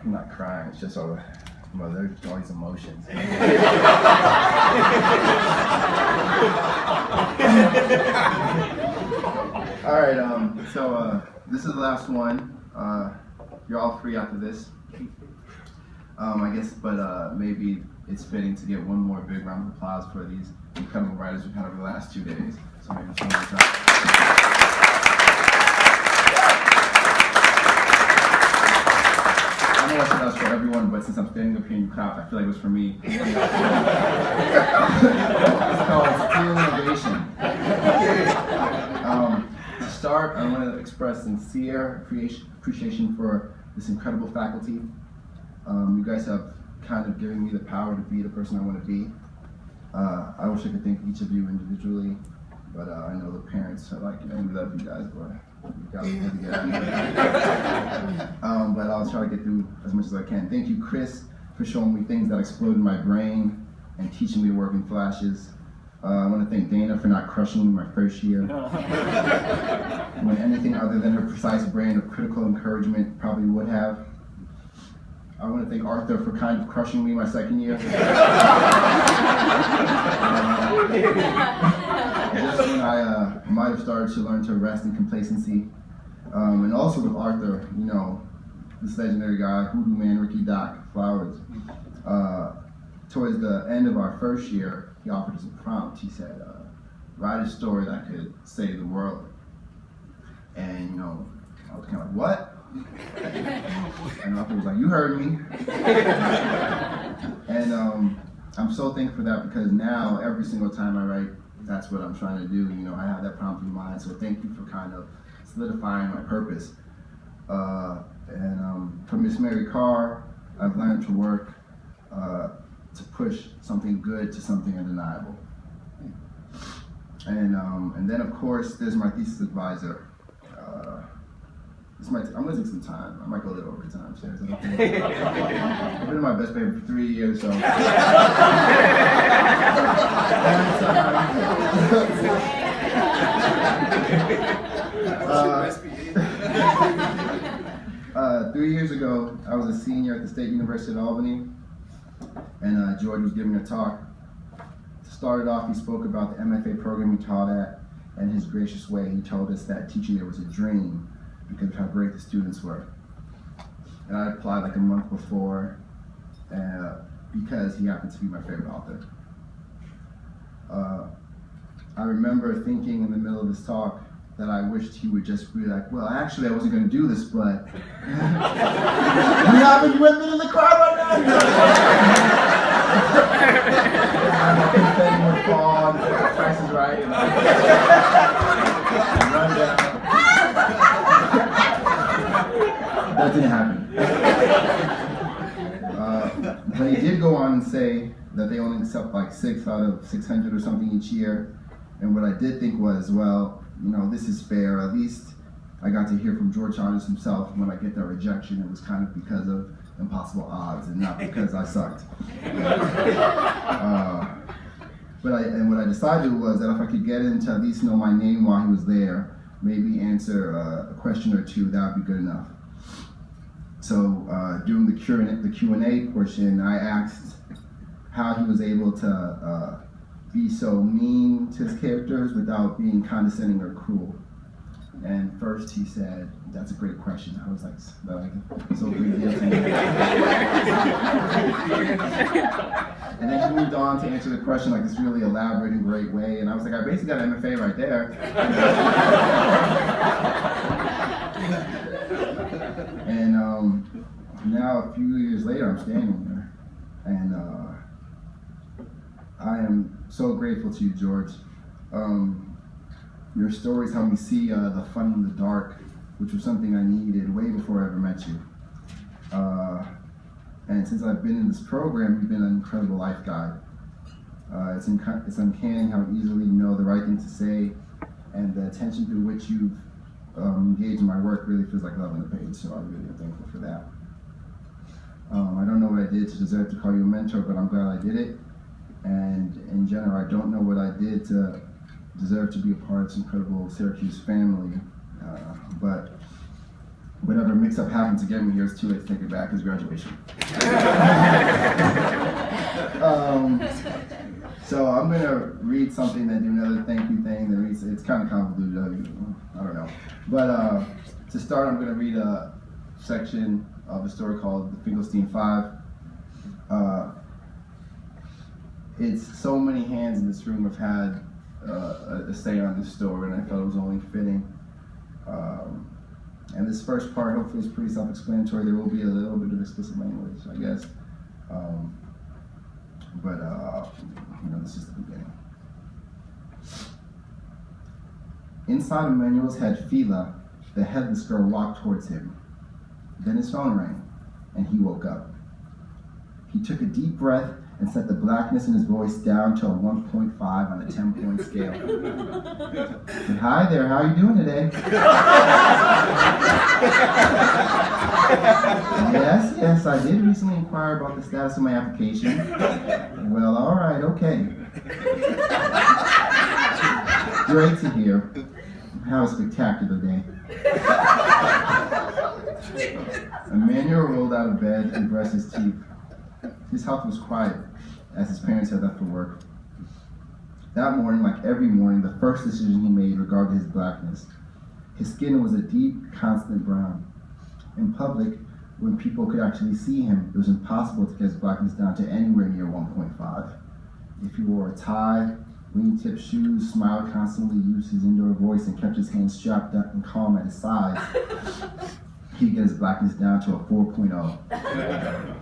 I'm not crying, it's just all these emotions. All right, so this is the last one. You're all free after this. I guess, but maybe it's fitting to get one more big round of applause for these incredible writers we've had over the last 2 days. So maybe some more time. I know I said that was for everyone, but since I'm standing up here and you clap, I feel like it was for me. It's called Stealing Innovation. To start, I want to express sincere appreciation for this incredible faculty. You guys have kind of given me the power to be the person I want to be. I wish I could thank each of you individually, but I know the parents are like, we love you guys, but we got to get out of here. But I'll try to get through as much as I can. Thank you, Chris, for showing me things that explode in my brain and teaching me to work in flashes. I want to thank Dana for not crushing me my first year. When anything other than her precise brand of critical encouragement probably would have. I want to thank Arthur for kind of crushing me my second year. Just when I might have started to learn to rest in complacency. And also with Arthur, this legendary guy, Hoodoo Man Ricky Doc Flowers. Towards the end of our first year, he offered us a prompt. He said, write a story that could save the world. And I was kind of like, what? And Arthur was like, you heard me. And I'm so thankful for that, because now every single time I write, that's what I'm trying to do. I have that prompt in mind. So thank you for kind of solidifying my purpose. And from Miss Mary Carr, I've learned to work to push something good to something undeniable. And then of course there's my thesis advisor. I'm gonna take some time. I might go a little over time. So I've been in my best paper for 3 years, so. 3 years ago, I was a senior at the State University of Albany, and George was giving a talk. To start it off, he spoke about the MFA program he taught at, and in his gracious way, he told us that teaching there was a dream because of how great the students were. And I applied like a month before because he happened to be my favorite author. I remember thinking in the middle of this talk that I wished he would just be like, well, actually I wasn't going to do this, but you happen with me in the crowd right now? Confetti would fall, Price is Right, and run down. That didn't happen. But he did go on and say that they only accept like 6 out of 600 or something each year. And what I did think was, well, this is fair. At least I got to hear from George Saunders himself when I get that rejection. It was kind of because of impossible odds and not because I sucked. And what I decided was that if I could get him to at least know my name while he was there, maybe answer a question or two, that would be good enough. So during the Q&A portion, I asked how he was able to be so mean to his characters without being condescending or cruel. And first he said, that's a great question. I was like, so big deal to me. And then he moved on to answer the question like this really elaborate and great way. And I was like, I basically got an MFA right there. And now a few years later, I'm standing there. And I am so grateful to you, George. Your stories helped me see the fun in the dark, which was something I needed way before I ever met you. And since I've been in this program, you've been an incredible life guide. It's uncanny how easily you know the right thing to say, and the attention through which you've engaged in my work really feels like love on the page, so I'm really thankful for that. I don't know what I did to deserve to call you a mentor, but I'm glad I did it. And in general, I don't know what I did to deserve to be a part of this incredible Syracuse family, but whatever mix-up happened to get me here, it's too late to take it back. It's graduation. So I'm going to read something, then do another thank you thing. Then it's kind of convoluted. I don't know. But to start, I'm going to read a section of a story called The Finkelstein Five. It's so many hands in this room have had a say on this story, and I felt it was only fitting. And this first part, hopefully, is pretty self-explanatory. There will be a little bit of explicit language, I guess. This is the beginning. Inside Emmanuel's head, Fila, the headless girl, walked towards him. Then his phone rang, and he woke up. He took a deep breath and set the blackness in his voice down to a 1.5 on a 10-point scale. Said, "Hi there, how are you doing today?" Yes, I did recently inquire about the status of my application. Well, all right, okay. Great to hear. Have a spectacular day. Emmanuel rolled out of bed and brushed his teeth. His house was quiet, as his parents had left for work. That morning, like every morning, the first decision he made regarded his blackness. His skin was a deep, constant brown. In public, when people could actually see him, it was impossible to get his blackness down to anywhere near 1.5. If he wore a tie, wingtip shoes, smiled constantly, used his indoor voice, and kept his hands strapped up and calm at his sides, he'd get his blackness down to a 4.0.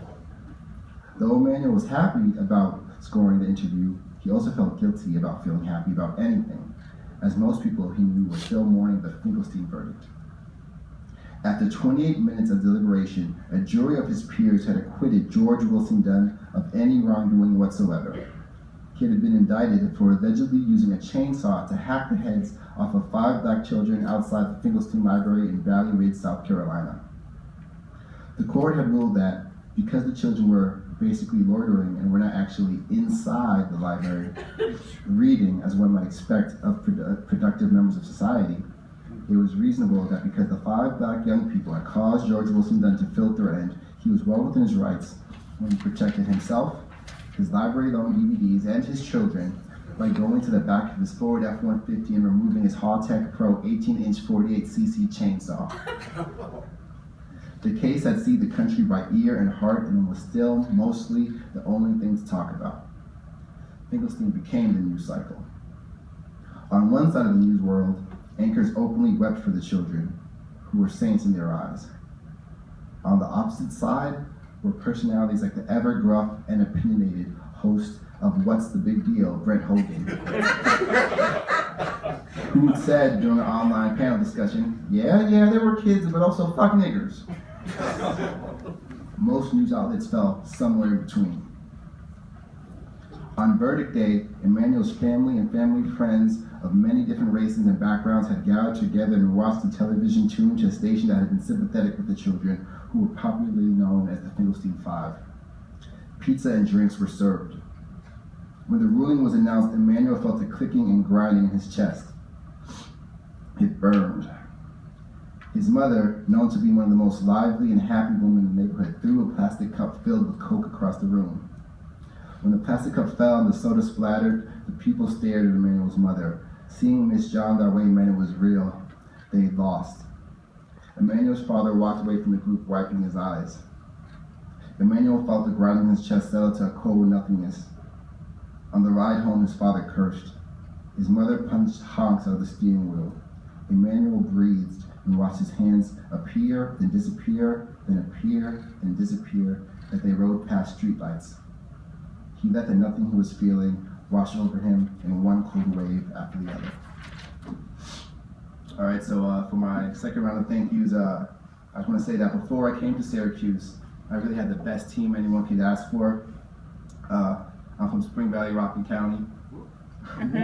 Though Emmanuel was happy about scoring the interview, he also felt guilty about feeling happy about anything, as most people he knew were still mourning the Finkelstein verdict. After 28 minutes of deliberation, a jury of his peers had acquitted George Wilson Dunn of any wrongdoing whatsoever. He had been indicted for allegedly using a chainsaw to hack the heads off of 5 black children outside the Finkelstein Library in Valley Ridge, South Carolina. The court had ruled that because the children were basically loitering and were not actually inside the library reading, as one might expect of productive members of society, it was reasonable that because the 5 black young people had caused George Wilson Dunn to filter and he was well within his rights when he protected himself, his library-loaned DVDs, and his children by going to the back of his Ford F-150 and removing his Haltech Pro 18-inch 48cc chainsaw. The case had seen the country by ear and heart and was still mostly the only thing to talk about. Finkelstein became the news cycle. On one side of the news world, anchors openly wept for the children, who were saints in their eyes. On the opposite side were personalities like the ever-gruff and opinionated host of What's the Big Deal, Brent Hogan, who said during an online panel discussion, yeah, there were kids, but also fuck niggers. Most news outlets fell somewhere in between. On verdict day, Emmanuel's family and family friends of many different races and backgrounds had gathered together and watched the television tuned to a station that had been sympathetic with the children, who were popularly known as the Finkelstein Five. Pizza and drinks were served. When the ruling was announced, Emmanuel felt a clicking and grinding in his chest. It burned. His mother, known to be one of the most lively and happy women in the neighborhood, threw a plastic cup filled with Coke across the room. When the plastic cup fell and the soda splattered, the people stared at Emmanuel's mother. Seeing Miss John that way meant it was real. They lost. Emmanuel's father walked away from the group, wiping his eyes. Emmanuel felt the grinding in his chest settle to a cold nothingness. On the ride home, his father cursed. His mother punched honks out of the steering wheel. Emmanuel breathed and watched his hands appear, then disappear, then appear, then disappear as they rode past streetlights. He let the nothing he was feeling wash over him in one cold wave after the other. All right, so for my second round of thank yous, I just want to say that before I came to Syracuse, I really had the best team anyone could ask for. I'm from Spring Valley, Rockland County. And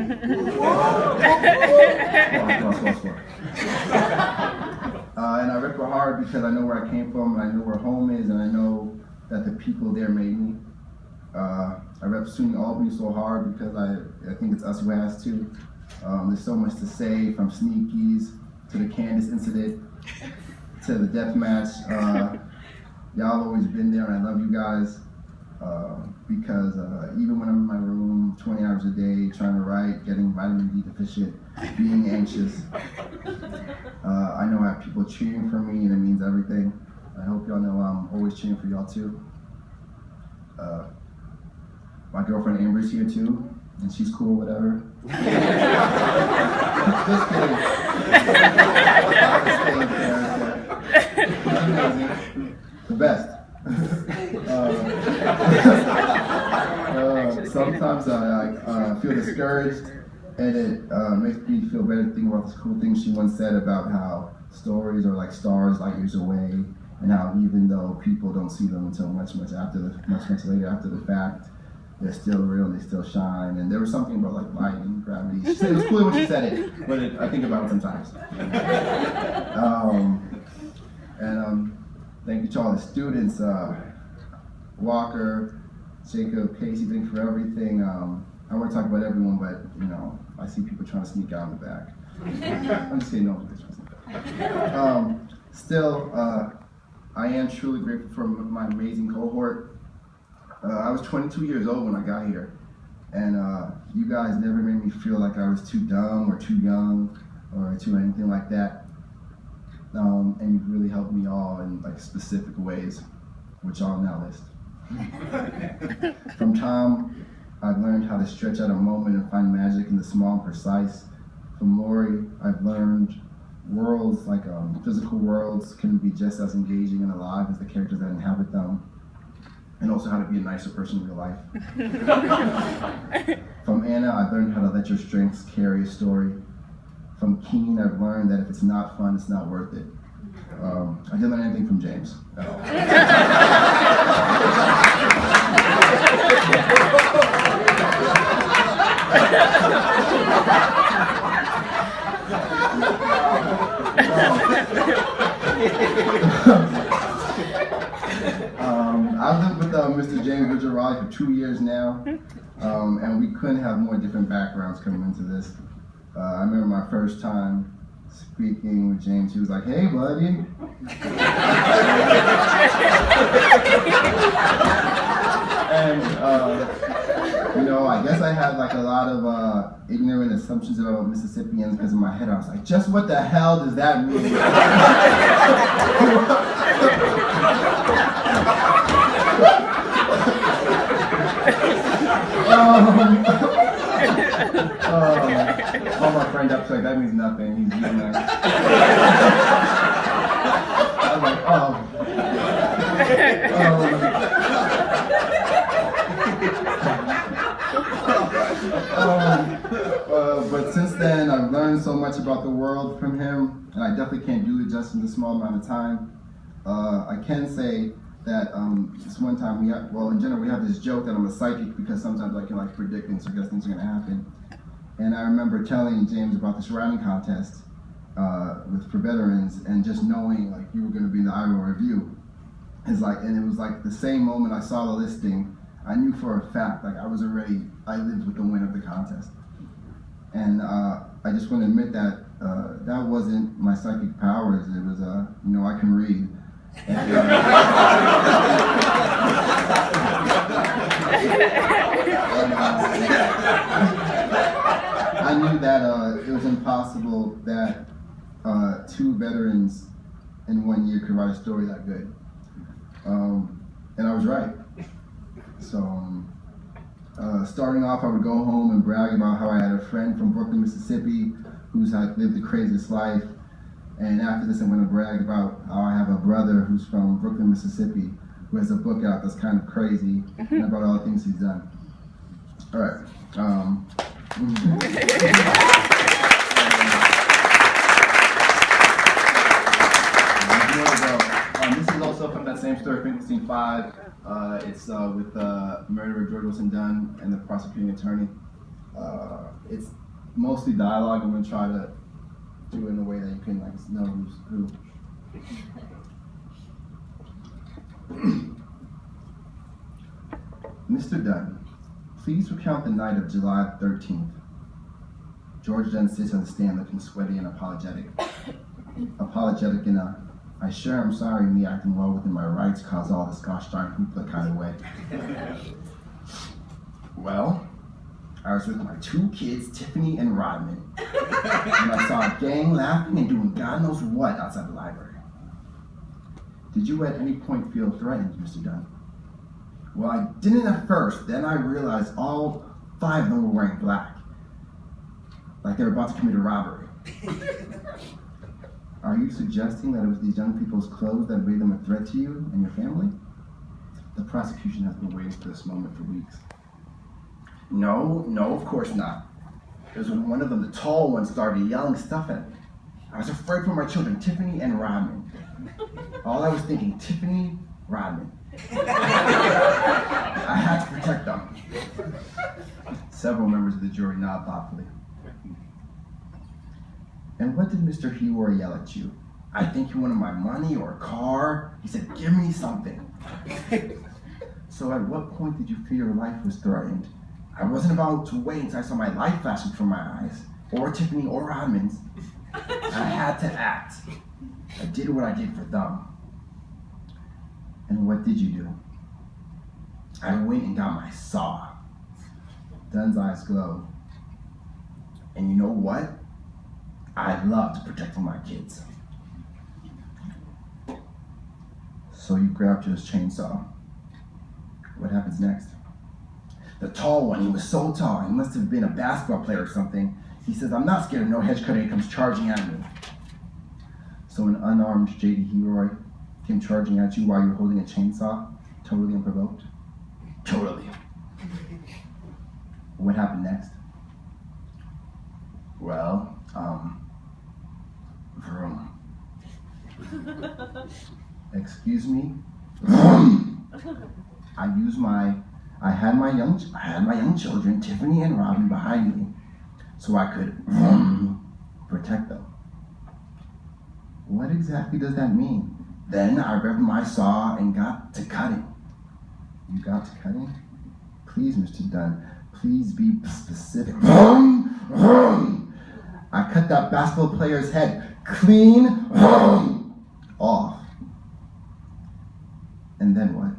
I rep it hard because I know where I came from, and I know where home is, and I know that the people there made me. I rep SUNY Albany so hard because I think it's us who has to. There's so much to say, from Sneakies to the Candace incident to the death match. Y'all have always been there, and I love you guys because even when I'm in my room 20 hours a day trying to write, getting vitamin D deficient, being anxious, I know I have people cheering for me, and it means everything. I hope y'all know I'm always cheering for y'all too. My girlfriend Amber's here too, and she's cool, whatever. Just kidding. The best. Sometimes I feel discouraged, and it makes me feel better to think about this cool thing she once said about how stories are like stars light years away, and how even though people don't see them until much later after the fact, they're still real, they still shine. And there was something about like light and gravity. She said, it was cool when she said it, but I think about it sometimes. Thank you to all the students, Walker, Jacob, Casey, thank you for everything. I want to talk about everyone, but you know, I see people trying to sneak out in the back. I'm just kidding, no one's trying to sneak out. Still, I am truly grateful for my amazing cohort. I was 22 years old when I got here, and you guys never made me feel like I was too dumb or too young or too anything like that. And you've really helped me all in like specific ways, which I'll now list. From Tom, I've learned how to stretch out a moment and find magic in the small and precise. From Lori, I've learned worlds like physical worlds can be just as engaging and alive as the characters that inhabit them, and also how to be a nicer person in real life. From Anna, I've learned how to let your strengths carry a story. From Keen, I've learned that if it's not fun, it's not worth it. I didn't learn anything from James at all. I've lived with Mr. James Richard Raleigh for 2 years now, and we couldn't have more different backgrounds coming into this. I remember my first time speaking with James. He was like, "Hey, buddy." And you know, I guess I had like a lot of ignorant assumptions about Mississippians because in my head I was like, "Just what the hell does that mean?" All my friend up like that means nothing. He's using that. I was like, but since then, I've learned so much about the world from him, and I definitely can't do it just in this small amount of time. I can say that this one time in general, we have this joke that I'm a psychic because sometimes I can like predict and suggest things are going to happen. And I remember telling James about this writing contest for veterans, and just knowing like you were going to be in the Iowa Review. And it was like the same moment I saw the listing, I knew for a fact like I lived with the win of the contest. And I just want to admit that that wasn't my psychic powers. It was you know, I can read. And, I knew that it was impossible that 2 veterans in 1 year could write a story that good. And I was right. So starting off, I would go home and brag about how I had a friend from Brooklyn, Mississippi, who's like lived the craziest life. And after this, I'm going to brag about how I have a brother who's from Brooklyn, Mississippi, who has a book out that's kind of crazy, and about all the things he's done. All right. This is also from that same story, Finkelstein 5. It's with murderer George Wilson Dunn and the prosecuting attorney. It's mostly dialogue. I'm going to try to do it in a way that you can like know who's who. Mr. Dunn, please recount the night of July 13th. George Dunn sits on the stand looking sweaty and apologetic. Apologetic in a I sure am sorry me acting well within my rights caused all this gosh darn hoopla kind of way. Well, I was with my 2 kids, Tiffany and Rodman, and I saw a gang laughing and doing God knows what outside the library. Did you at any point feel threatened, Mr. Dunn? Well, I didn't at first. Then I realized all 5 of them were wearing black, like they were about to commit a robbery. Are you suggesting that it was these young people's clothes that made them a threat to you and your family? The prosecution has been waiting for this moment for weeks. No, of course not. It was when one of them, the tall one, started yelling stuff at me. I was afraid for my children, Tiffany and Rodman. All I was thinking, Tiffany, Rodman. I had to protect them. Several members of the jury nod thoughtfully. And what did Mr. Hewar yell at you? I think he wanted my money or a car. He said, give me something. So at what point did you feel your life was threatened? I wasn't about to wait until I saw my life flashing before my eyes, or Tiffany or Rodman's. I had to act. I did what I did for them. And what did you do? I went and got my saw. Dunn's eyes glowed. And you know what? I loved protecting my kids. So you grabbed your chainsaw. What happens next? The tall one, he was so tall, he must have been a basketball player or something. He says, I'm not scared of no hedge cutter, he comes charging at me. So an unarmed J.D. Heroy came charging at you while you were holding a chainsaw, totally unprovoked? Totally. What happened next? Well, vroom. Excuse me? Vroom. I had my young children, Tiffany and Robin, behind me, so I could protect them. What exactly does that mean? Then I revved my saw and got to cutting. You got to cutting? Please, Mr. Dunn, please be specific. I cut that basketball player's head clean off. And then what?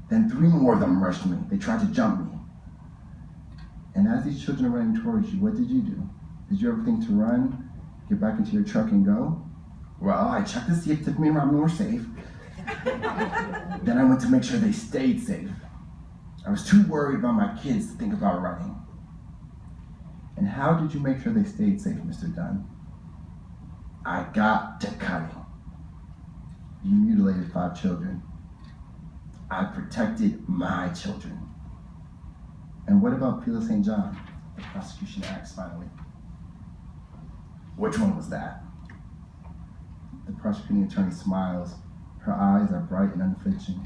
Then 3 more of them rushed me. They tried to jump me. And as these children are running towards you, what did you do? Did you ever think to run, get back into your truck and go? Well, I checked to see if Tiffany and Robin were safe. Then I went to make sure they stayed safe. I was too worried about my kids to think about running. And how did you make sure they stayed safe, Mr. Dunn? I got to cutting. You mutilated 5 children. I protected my children. And what about Peela St. John? The prosecution asks finally. Which one was that? The prosecuting attorney smiles. Her eyes are bright and unflinching.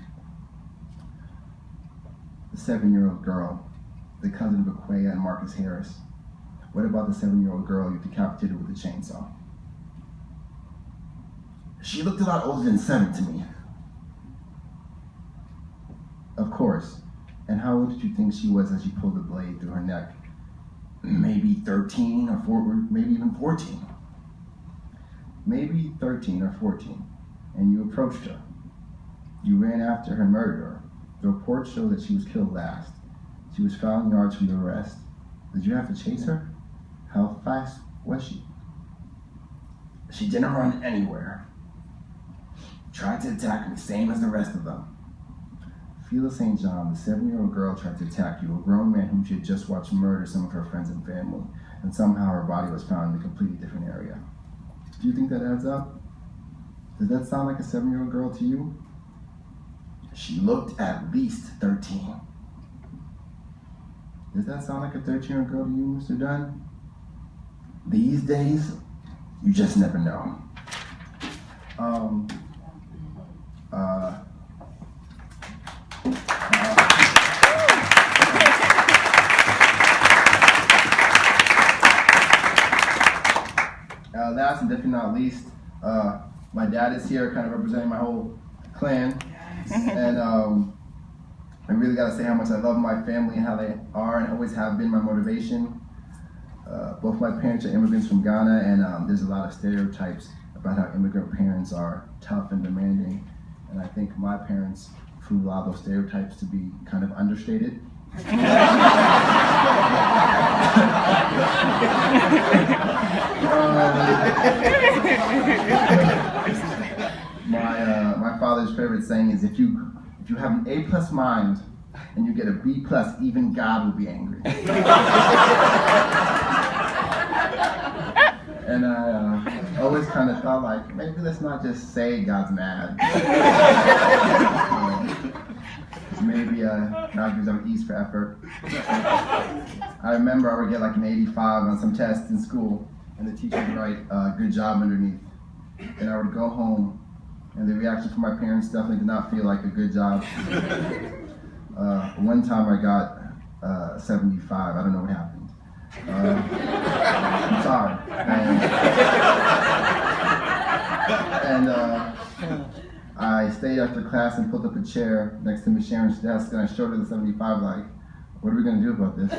The 7-year-old girl, the cousin of Aquia and Marcus Harris. What about the 7-year-old girl you decapitated with a chainsaw? She looked a lot older than 7 to me. Of course. And how old did you think she was as you pulled the blade through her neck? Maybe 13 or maybe even 14. Maybe 13 or 14. And you approached her. You ran after her and murdered her. The reports show that she was killed last. She was found yards from the arrest. Did you have to chase her? How fast was she? She didn't run anywhere. Tried to attack me, same as the rest of them. Peela St. John, the 7-year-old girl, tried to attack you, a grown man whom she had just watched murder some of her friends and family, and somehow her body was found in a completely different area. Do you think that adds up? Does that sound like a 7-year-old girl to you? She looked at least 13. Does that sound like a 13-year-old girl to you, Mr. Dunn? These days, you just never know. Last and definitely not least, my dad is here kind of representing my whole clan. And I really gotta say how much I love my family and how they are and always have been my motivation. Both my parents are immigrants from Ghana, and there's a lot of stereotypes about how immigrant parents are tough and demanding, and I think my parents proved a lot of those stereotypes to be kind of understated. My father's favorite saying is, if you have an A+ mind and you get a B+, even God will be angry. And I always kind of thought, like, maybe let's not just say God's mad. Maybe God gives them E's for effort. I remember I would get like an 85 on some tests in school, and the teacher would write good job underneath. And I would go home, and the reaction from my parents definitely did not feel like a good job. One time I got 75, I don't know what happened. I'm sorry. And I stayed after class and pulled up a chair next to Miss Sharon's desk, and I showed her the 75, like, what are we gonna do about this?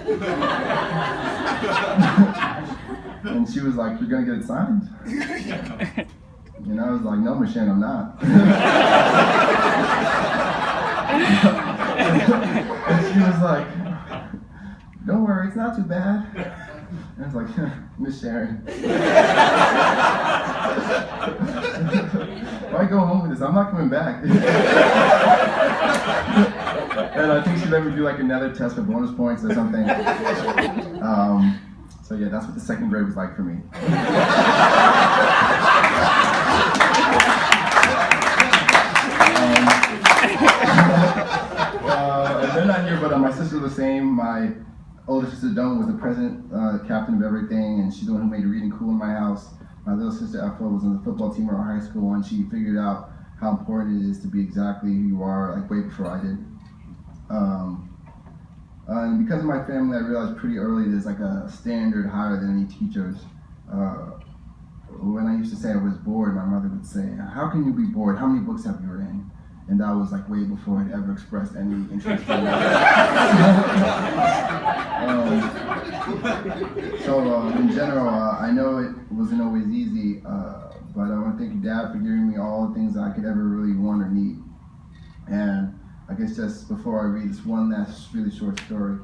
And she was like, you're gonna get it signed? And I was like, no, Miss Sharon, I'm not. And she was like, don't worry, it's not too bad. And I was like, Miss Sharon. Why go home with this? I'm not coming back. And I think she let me do like another test for bonus points or something. So yeah, that's what the second grade was like for me. And they're not here, but my sisters were the same. My older sister Dawn was the president, captain of everything, and she's the one who made reading cool in my house. My little sister Efra was on the football team at our high school, and she figured out how important it is to be exactly who you are, like way before I did. And because of my family, I realized pretty early there's like a standard higher than any teachers. When I used to say I was bored, my mother would say, how can you be bored? How many books have you read? And that was like way before I'd ever expressed any interest in in general, I know it wasn't always easy, but I want to thank you, Dad, for giving me all the things that I could ever really want or need. And I guess just before I read this one last really short story,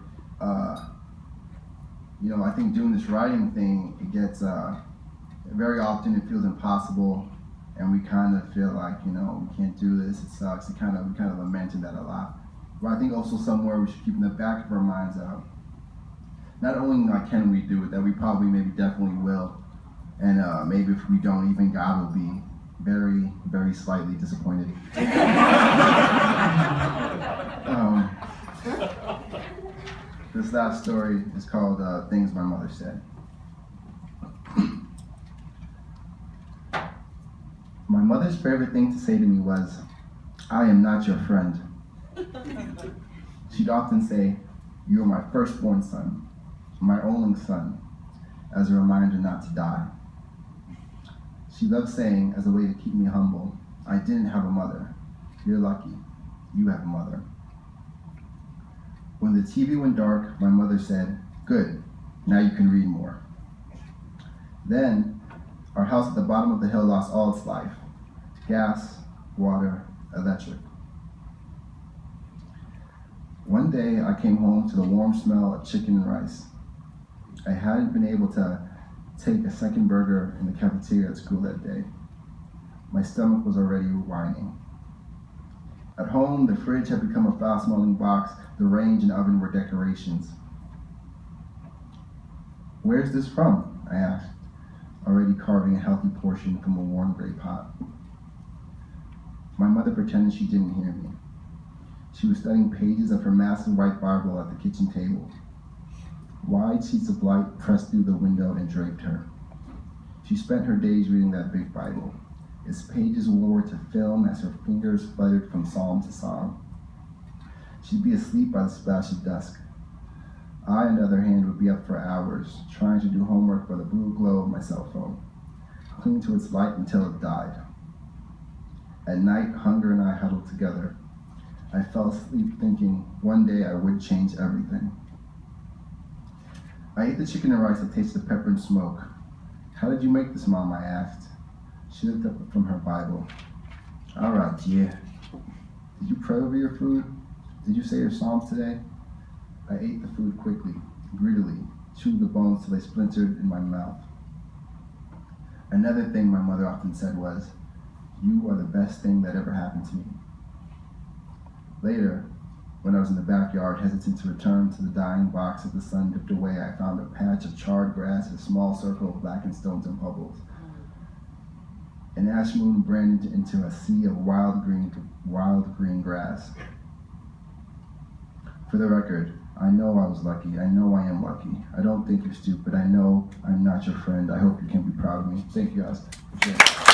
you know, I think doing this writing thing, it gets, very often it feels impossible, and we kind of feel like, you know, we can't do this, it sucks. We kind of lamented that a lot. But I think also somewhere we should keep in the back of our minds, not only can we do it, that we probably maybe definitely will, and maybe if we don't, even God will be very, very slightly disappointed. This last story is called Things My Mother Said. My mother's favorite thing to say to me was, I am not your friend. She'd often say, you are my firstborn son, my only son, as a reminder not to die. She loved saying, as a way to keep me humble, I didn't have a mother. You're lucky. You have a mother. When the TV went dark, my mother said, good, now you can read more. Then, our house at the bottom of the hill lost all its life. Gas, water, electric. One day, I came home to the warm smell of chicken and rice. I hadn't been able to take a second burger in the cafeteria at school that day. My stomach was already whining. At home, the fridge had become a foul-smelling box. The range and oven were decorations. Where's this from? I asked, already carving a healthy portion from a warm gray pot. My mother pretended she didn't hear me. She was studying pages of her massive white Bible at the kitchen table. Wide sheets of light pressed through the window and draped her. She spent her days reading that big Bible. Its pages wore to film as her fingers fluttered from psalm to psalm. She'd be asleep by the splash of dusk. I, on the other hand, would be up for hours, trying to do homework by the blue glow of my cell phone, clinging to its light until it died. At night, hunger and I huddled together. I fell asleep thinking one day I would change everything. I ate the chicken and rice that tasted of pepper and smoke. How did you make this, Mom? I asked. She looked up from her Bible. All right, yeah. Did you pray over your food? Did you say your psalms today? I ate the food quickly, greedily, chewed the bones till they splintered in my mouth. Another thing my mother often said was, "You are the best thing that ever happened to me." Later, when I was in the backyard, hesitant to return to the dying box as the sun dipped away, I found a patch of charred grass and a small circle of blackened stones and pebbles. An ash moon burned into a sea of wild green grass. For the record, I know I was lucky. I know I am lucky. I don't think you're stupid. I know I'm not your friend. I hope you can be proud of me. Thank you guys.